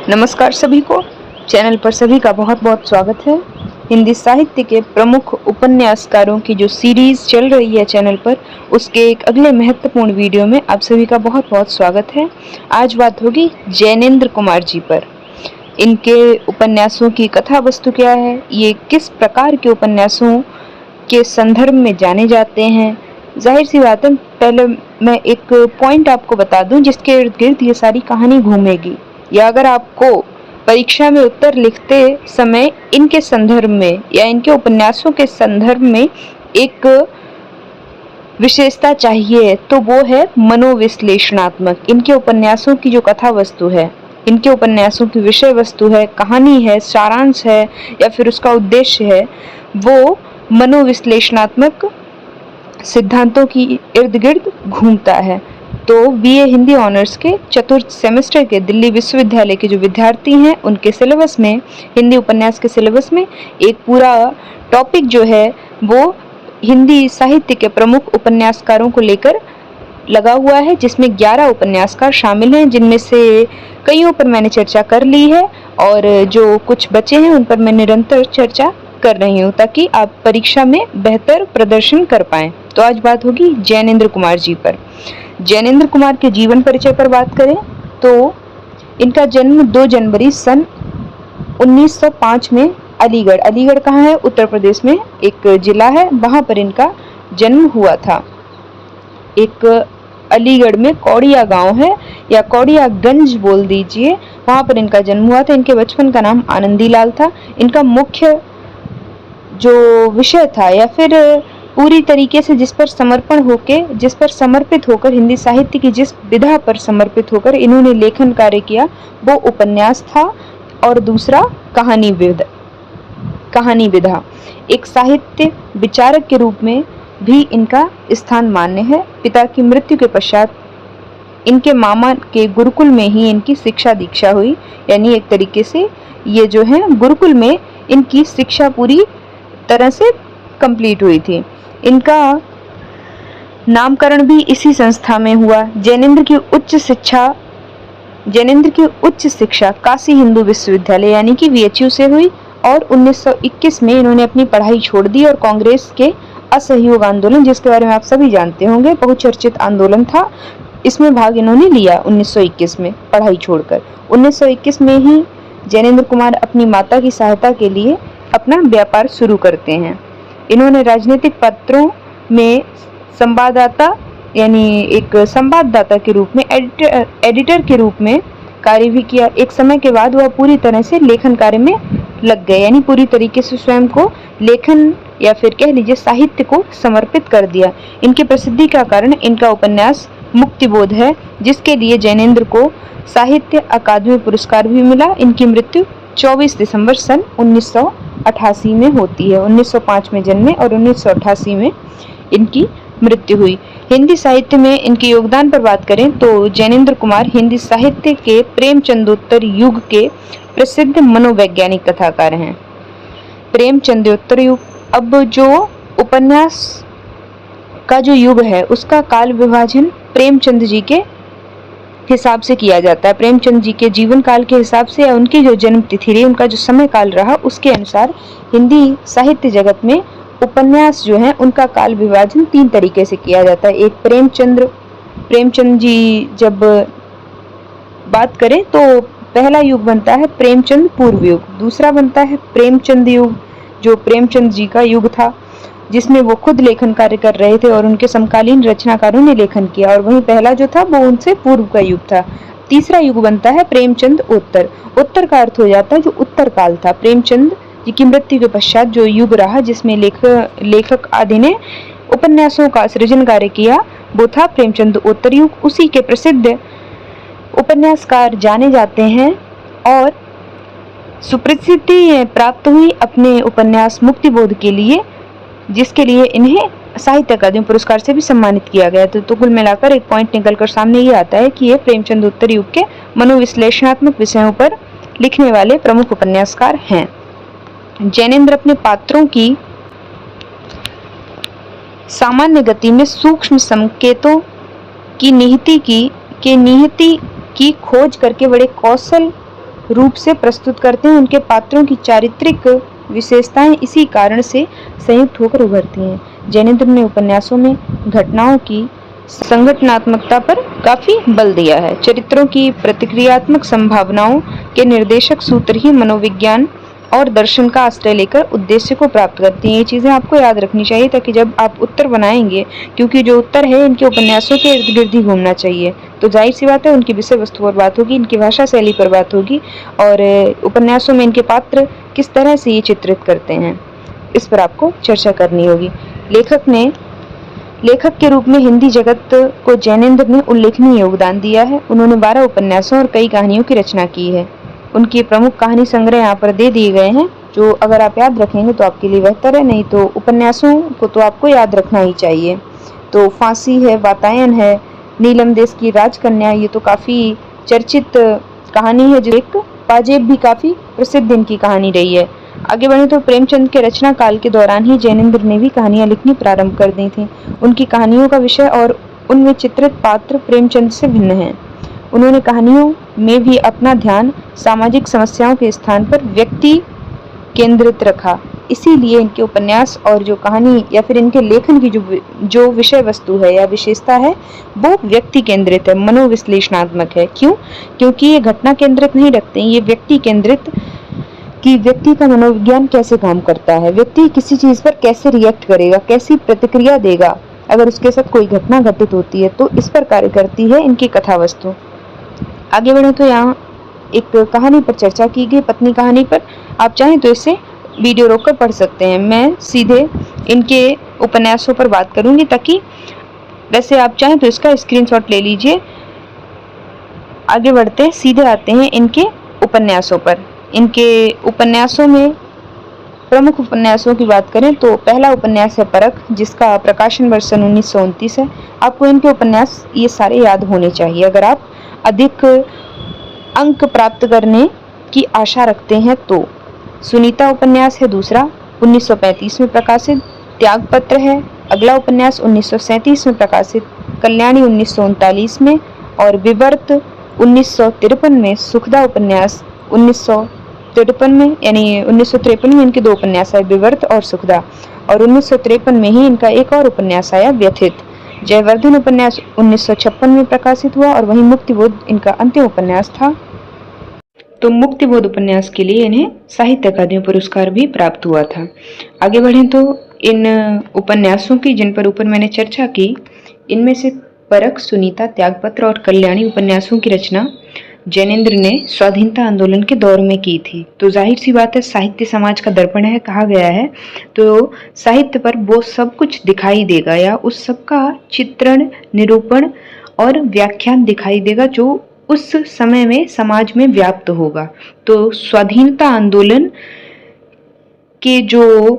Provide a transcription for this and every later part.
नमस्कार सभी को। चैनल पर सभी का बहुत बहुत स्वागत है। हिंदी साहित्य के प्रमुख उपन्यासकारों की जो सीरीज चल रही है चैनल पर, उसके एक अगले महत्वपूर्ण वीडियो में आप सभी का बहुत बहुत स्वागत है। आज बात होगी जैनेंद्र कुमार जी पर। इनके उपन्यासों की कथा वस्तु क्या है, ये किस प्रकार के उपन्यासों के संदर्भ में जाने जाते हैं। जाहिर सी बात है, पहले मैं एक पॉइंट आपको बता दूं जिसके इर्द गिर्द ये सारी कहानी घूमेगी, या अगर आपको परीक्षा में उत्तर लिखते समय इनके संदर्भ में या इनके उपन्यासों के संदर्भ में एक विशेषता चाहिए तो वो है मनोविश्लेषणात्मक। इनके उपन्यासों की जो कथा वस्तु है, इनके उपन्यासों की विषय वस्तु है, कहानी है, सारांश है या फिर उसका उद्देश्य है, वो मनोविश्लेषणात्मक सिद्धांतों की इर्द गिर्द घूमता है। तो बीए हिंदी ऑनर्स के चतुर्थ सेमेस्टर के दिल्ली विश्वविद्यालय के जो विद्यार्थी हैं, उनके सिलेबस में, हिंदी उपन्यास के सिलेबस में एक पूरा टॉपिक जो है वो हिंदी साहित्य के प्रमुख उपन्यासकारों को लेकर लगा हुआ है, जिसमें 11 उपन्यासकार शामिल हैं, जिनमें से कईयों पर मैंने चर्चा कर ली है और जो कुछ बचे हैं उन पर मैं निरंतर चर्चा कर रही हूँ ताकि आप परीक्षा में बेहतर प्रदर्शन कर पाएं। तो आज बात होगी जैनेंद्र कुमार जी पर। जैनेंद्र कुमार के जीवन परिचय पर बात करें तो इनका जन्म 2 जनवरी सन 1905 में अलीगढ़ कहाँ है, उत्तर प्रदेश में एक जिला है, वहां पर इनका जन्म हुआ था। एक अलीगढ़ में कौड़िया गांव है या कौड़ियागंज बोल दीजिए, वहां पर इनका जन्म हुआ था। इनके बचपन का नाम आनंदी लाल था। इनका मुख्य जो विषय था या फिर पूरी तरीके से जिस पर समर्पित होकर हिंदी साहित्य की जिस विधा पर समर्पित होकर इन्होंने लेखन कार्य किया, वो उपन्यास था। और दूसरा कहानी विधा। एक साहित्य विचारक के रूप में भी इनका स्थान मान्य है। पिता की मृत्यु के पश्चात इनके मामा के गुरुकुल में ही इनकी शिक्षा दीक्षा हुई, यानी एक तरीके से ये जो है गुरुकुल में इनकी शिक्षा पूरी तरह से कंप्लीट हुई थी। इनका नामकरण भी इसी संस्था में हुआ। जैनेंद्र की उच्च शिक्षा काशी हिंदू विश्वविद्यालय यानी कि VHU से हुई और 1921 में इन्होंने अपनी पढ़ाई छोड़ दी और कांग्रेस के असहयोग आंदोलन, जिसके बारे में आप सभी जानते होंगे, बहुचर्चित आंदोलन था, इसमें भाग इन्होंने लिया 1921 में पढ़ाई छोड़कर। 1921 में ही जैनेंद्र कुमार अपनी माता की सहायता के लिए अपना व्यापार शुरू करते हैं। इन्होंने राजनीतिक पत्रों में संवाददाता यानी एक संवाददाता के रूप में, एडिटर के रूप में कार्य भी किया। एक समय के बाद वह पूरी तरह से लेखन कार्य में लग गए, यानी पूरी तरीके से स्वयं को लेखन या फिर कह लीजिए साहित्य को समर्पित कर दिया। इनकी प्रसिद्धि का कारण इनका उपन्यास मुक्तिबोध है, जिसके लिए जैनेंद्र को साहित्य अकादमी पुरस्कार भी मिला। इनकी मृत्यु 24 दिसंबर सन 1988 में होती है। 1905 में जन्मे और 1988 में इनकी मृत्यु हुई। हिंदी साहित्य में इनके योगदान पर बात करें तो जैनेंद्र कुमार हिंदी साहित्य के प्रेमचंदोत्तर युग के प्रसिद्ध मनोवैज्ञानिक कथाकार हैं। प्रेमचंदोत्तर युग, अब जो उपन्यास का जो युग है उसका काल विभाजन प्रेमचंद जी के हिसाब से किया जाता है। प्रेमचंद जी के जीवन काल के हिसाब से या उनकी जो जन्म तिथि रही, उनका जो समय काल रहा, उसके अनुसार हिंदी साहित्य जगत में उपन्यास जो है उनका काल विभाजन 3 तरीके से किया जाता है। एक प्रेमचंद जी जब बात करें तो पहला युग बनता है प्रेमचंद पूर्व युग, दूसरा बनता है प्रेमचंद युग जो प्रेमचंद जी का युग था, जिसमें वो खुद लेखन कार्य कर रहे थे और उनके समकालीन रचनाकारों ने लेखन किया, और वहीं पहला जो था वो उनसे पूर्व का युग था। तीसरा युग बनता है प्रेमचंद उत्तर का अर्थ हो जाता है जो उत्तर काल था। प्रेमचंद जी की मृत्यु के पश्चात जो युग रहा जिसमें लेखक आदि ने उपन्यासों का सृजन कार्य किया, वो था प्रेमचंद उत्तर युग। उसी के प्रसिद्ध उपन्यासकार जाने जाते हैं और सुप्रसिद्धि प्राप्त हुई अपने उपन्यास मुक्तिबोध के लिए, जिसके लिए इन्हें साहित्य अकादमी पुरस्कार से भी सम्मानित किया गया। तो कुल मिलाकर एक पॉइंट निकलकर सामने ये आता है कि ये प्रेमचंद उत्तर युग के मनोविश्लेषणात्मक विषयों पर लिखने वाले प्रमुख उपन्यासकार हैं। जैनेंद्र अपने पात्रों की सामान्य गति में सूक्ष्म संकेतों की निहिति की खोज करके बड़े कौशल रूप से प्रस्तुत करते हैं। उनके पात्रों की चारित्रिक विशेषताएं इसी कारण से संयुक्त होकर उभरती हैं। जैनेंद्र ने उपन्यासों में घटनाओं की संगठनात्मकता पर काफी बल दिया है। चरित्रों की प्रतिक्रियात्मक संभावनाओं के निर्देशक सूत्र ही मनोविज्ञान और दर्शन का आश्रय लेकर उद्देश्य को प्राप्त करती हैं। ये चीजें आपको याद रखनी चाहिए ताकि जब आप उत्तर बनाएंगे, क्योंकि जो उत्तर है इनके उपन्यासों के इर्द गिर्द ही घूमना चाहिए, तो जाहिर सी बात है उनकी विषय वस्तु पर बात होगी, इनकी भाषा शैली पर बात होगी और उपन्यासों में इनके पात्र किस तरह से ये चित्रित करते हैं, इस पर आपको चर्चा करनी होगी। लेखक के रूप में हिंदी जगत को जैनेंद्र ने उल्लेखनीय योगदान दिया है। उन्होंने 12 उपन्यासों और कई कहानियों की रचना की है। उनके प्रमुख कहानी संग्रह यहाँ पर दे दिए गए हैं, जो अगर आप याद रखेंगे तो आपके लिए बेहतर है, नहीं तो उपन्यासों को तो आपको याद रखना ही चाहिए। तो फांसी है, वातायन है, नीलम देश की राजकन्या, ये तो काफ़ी चर्चित कहानी है, जो एक पाजेब भी काफ़ी प्रसिद्ध इनकी कहानी रही है। आगे बढ़े तो प्रेमचंद के रचना काल के दौरान ही जैनेंद्र ने भी कहानियां लिखनी प्रारंभ कर दी थी। उनकी कहानियों का विषय और उनमें चित्रित पात्र प्रेमचंद से भिन्न हैं। उन्होंने कहानियों में भी अपना ध्यान सामाजिक समस्याओं के स्थान पर व्यक्ति केंद्रित रखा। इसीलिए इनके उपन्यास और जो कहानी या फिर इनके लेखन की जो विषय वस्तु है या विशेषता है वो व्यक्ति केंद्रित है, मनोविश्लेषणात्मक है। क्यों? क्योंकि ये घटना केंद्रित नहीं रखते, ये व्यक्ति केंद्रित कि व्यक्ति का मनोविज्ञान कैसे काम करता है, व्यक्ति किसी चीज पर कैसे रिएक्ट करेगा, कैसी प्रतिक्रिया देगा अगर उसके साथ कोई घटना घटित होती है, तो इस पर कार्य करती है इनकी कथा वस्तु। आगे बढ़े तो यहाँ एक कहानी पर चर्चा की गई, पत्नी कहानी पर। आप चाहें तो इसे वीडियो रोककर पढ़ सकते हैं, मैं सीधे इनके उपन्यासों पर बात करूंगी, ताकि वैसे आप चाहें तो इसका स्क्रीनशॉट ले लीजिए। आगे बढ़ते हैं, सीधे आते हैं इनके उपन्यासों पर। इनके उपन्यासों में प्रमुख उपन्यासों की बात करें तो पहला उपन्यास है परख, जिसका प्रकाशन वर्ष सन 1929 है। आपको इनके उपन्यास ये सारे याद होने चाहिए अगर आप अधिक अंक प्राप्त करने की आशा रखते हैं तो। सुनीता उपन्यास है दूसरा, 1935 में प्रकाशित। त्यागपत्र है अगला उपन्यास, 1937 में प्रकाशित। कल्याणी 1939 में और विवर्त 1953 में। सुखदा उपन्यास 1953 में, यानी 1953 में इनके दो उपन्यास आए, विवर्त और सुखदा, और 1953 में ही इनका एक और उपन्यास आया, व्यथित। जयवर्धन उपन्यास 1956 में प्रकाशित हुआ और वहीं मुक्तिबोध इनका अंतिम उपन्यास था। तो मुक्तिबोध उपन्यास के लिए इन्हें साहित्य अकादमी पुरस्कार भी प्राप्त हुआ था। आगे बढ़ें तो इन उपन्यासों की जिन पर ऊपर मैंने चर्चा की, इनमें से परख, सुनीता, त्यागपत्र और कल्याणी उपन्यासों की रचना जैनेंद्र ने स्वाधीनता आंदोलन के दौर में की थी। तो जाहिर सी बात है, साहित्य समाज का दर्पण है कहा गया है, तो साहित्य पर वो सब कुछ दिखाई देगा या उस सब का चित्रण, निरूपण और व्याख्यान दिखाई देगा जो उस समय में समाज में व्याप्त होगा। तो स्वाधीनता आंदोलन के जो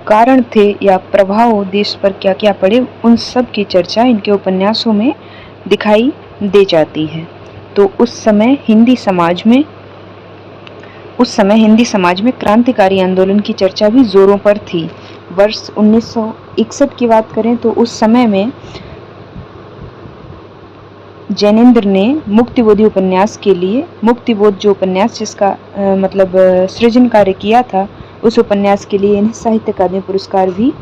कारण थे या प्रभाव देश पर क्या क्या पड़े, उन सब की चर्चा इनके उपन्यासों में दिखाई दे जाती है। तो उस समय हिंदी समाज में क्रांतिकारी आंदोलन की चर्चा भी जोरों पर थी। वर्ष 1961 की बात करें तो उस समय में जैनेंद्र ने मुक्तिबोधी उपन्यास के लिए, मुक्तिबोध जो उपन्यास जिसका सृजन कार्य किया था, उस उपन्यास के लिए इन्हें साहित्य अकादमी पुरस्कार भी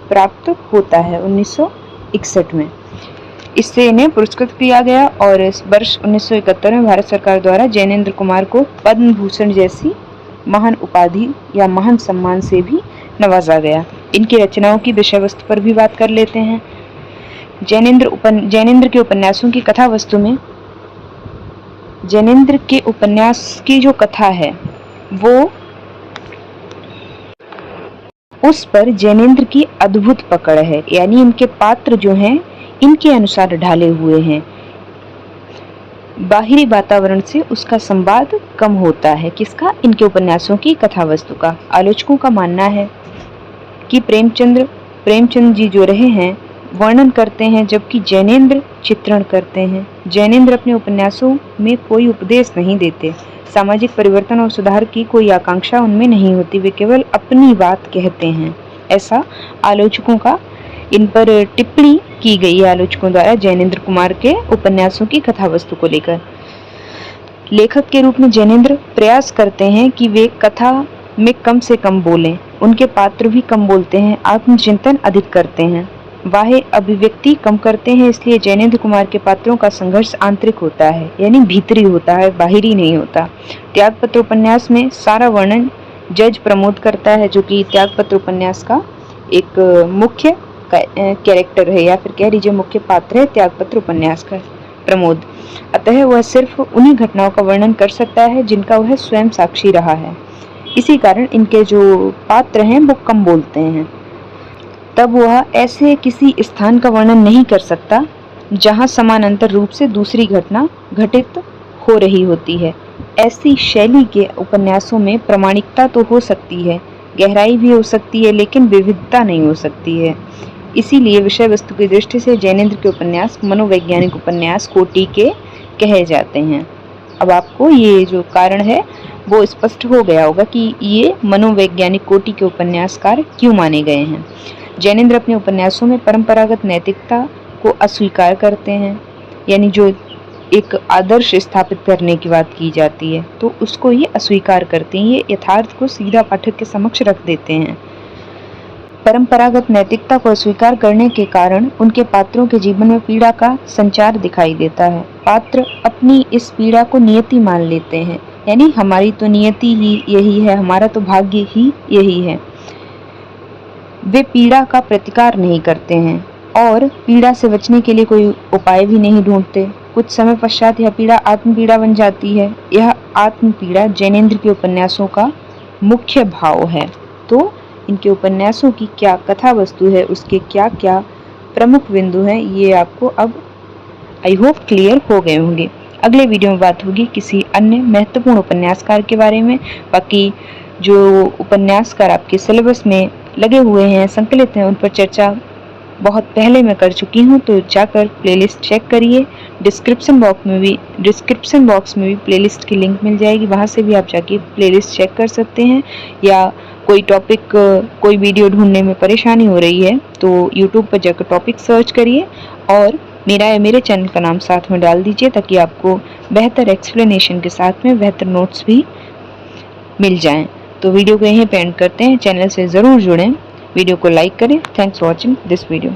प्राप्त होता है 1961 में। इससे इन्हें पुरस्कृत किया गया और इस वर्ष 1971 में भारत सरकार द्वारा जैनेंद्र कुमार को पद्म भूषण जैसी महान उपाधि या महान सम्मान से भी नवाजा गया। इनकी रचनाओं की विषय वस्तु पर भी बात कर लेते हैं। जैनेंद्र के उपन्यासों की कथा वस्तु में, जैनेंद्र के उपन्यास की जो कथा है वो, उस पर जैनेंद्र की अद्भुत पकड़ है, यानी इनके पात्र जो हैं इनके अनुसार ढाले हुए हैं। बाहरी वातावरण से उसका संवाद कम होता है। किसका? इनके उपन्यासों की कथा वस्तु का। आलोचकों का मानना है कि प्रेमचंद जी जो रहे हैं वर्णन करते हैं, जबकि जैनेंद्र चित्रण करते हैं। जैनेंद्र अपने उपन्यासों में कोई उपदेश नहीं देते, सामाजिक परिवर्तन और सुधार की कोई आकांक्षा उनमें नहीं होती, वे केवल अपनी बात कहते हैं। ऐसा आलोचकों का, इन पर टिप्पणी की गई है आलोचकों द्वारा जैनेंद्र कुमार के उपन्यासों की कथा वस्तु को लेकर। लेखक के रूप में जैनेंद्र प्रयास करते हैं कि वे कथा में कम से कम बोलें, उनके पात्र भी कम बोलते हैं, आत्मचिंतन अधिक करते हैं, बाह्य अभिव्यक्ति कम करते हैं। इसलिए जैनेंद्र कुमार के पात्रों का संघर्ष आंतरिक होता है, यानी भीतरी होता है, बाहरी नहीं होता। त्यागपत्र उपन्यास में सारा वर्णन जज प्रमोद करता है, जो कि त्यागपत्र उपन्यास का एक मुख्य कैरेक्टर है, या फिर कह लीजिए मुख्य पात्र है त्यागपत्र उपन्यास का प्रमोद। अतः वह सिर्फ उन्हीं घटनाओं का वर्णन कर सकता है जिनका वह स्वयं साक्षी रहा है। इसी कारण इनके जो पात्र हैं वो कम बोलते हैं। तब वह ऐसे किसी स्थान का वर्णन नहीं कर सकता जहां समानांतर रूप से दूसरी घटना घटित हो रही होती है। ऐसी शैली के उपन्यासों में प्रामाणिकता तो हो सकती है, गहराई भी हो सकती है, लेकिन विविधता नहीं हो सकती है। इसीलिए विषय वस्तु की दृष्टि से जैनेंद्र के उपन्यास मनोवैज्ञानिक उपन्यास कोटि के कहे जाते हैं। अब आपको ये जो कारण है वो स्पष्ट हो गया होगा कि ये मनोवैज्ञानिक कोटि के उपन्यासकार क्यों माने गए हैं। जैनेंद्र अपने उपन्यासों में परंपरागत नैतिकता को अस्वीकार करते हैं, यानी जो एक आदर्श स्थापित करने की बात की जाती है तो उसको ये अस्वीकार करते हैं। ये यथार्थ को सीधा पाठक के समक्ष रख देते हैं। परंपरागत नैतिकता को अस्वीकार करने के कारण उनके पात्रों के जीवन में पीड़ा का संचार दिखाई देता है। पात्र अपनी इस पीड़ा को नियति मान लेते हैं, यानी हमारी तो नियति ही यही है, हमारा तो भाग्य ही यही है। वे पीड़ा का प्रतिकार नहीं करते हैं और पीड़ा से बचने के लिए कोई उपाय भी नहीं ढूंढते। कुछ समय पश्चात यह पीड़ा आत्म पीड़ा बन जाती है। यह आत्म पीड़ा जैनेंद्र के उपन्यासों का मुख्य भाव है। तो इनके उपन्यासों की क्या कथा वस्तु है, उसके क्या क्या प्रमुख बिंदु हैं, ये आपको अब आई होप क्लियर हो गए होंगे। अगले वीडियो में बात होगी किसी अन्य महत्वपूर्ण उपन्यासकार के बारे में। बाकी जो उपन्यासकार आपके सिलेबस में लगे हुए हैं, संकलित हैं, उन पर चर्चा बहुत पहले मैं कर चुकी हूँ, तो जाकर प्लेलिस्ट चेक करिए। डिस्क्रिप्शन बॉक्स में भी प्लेलिस्ट की लिंक मिल जाएगी, वहाँ से भी आप जाके प्लेलिस्ट चेक कर सकते हैं। या कोई टॉपिक, कोई वीडियो ढूंढने में परेशानी हो रही है तो यूट्यूब पर जाकर टॉपिक सर्च करिए और मेरे चैनल का नाम साथ में डाल दीजिए, ताकि आपको बेहतर एक्सप्लेनेशन के साथ में बेहतर नोट्स भी मिल जाएं। तो वीडियो को यहीं पे एंड करते हैं। चैनल से ज़रूर जुड़ें, वीडियो को लाइक करें। Thanks for watching this video.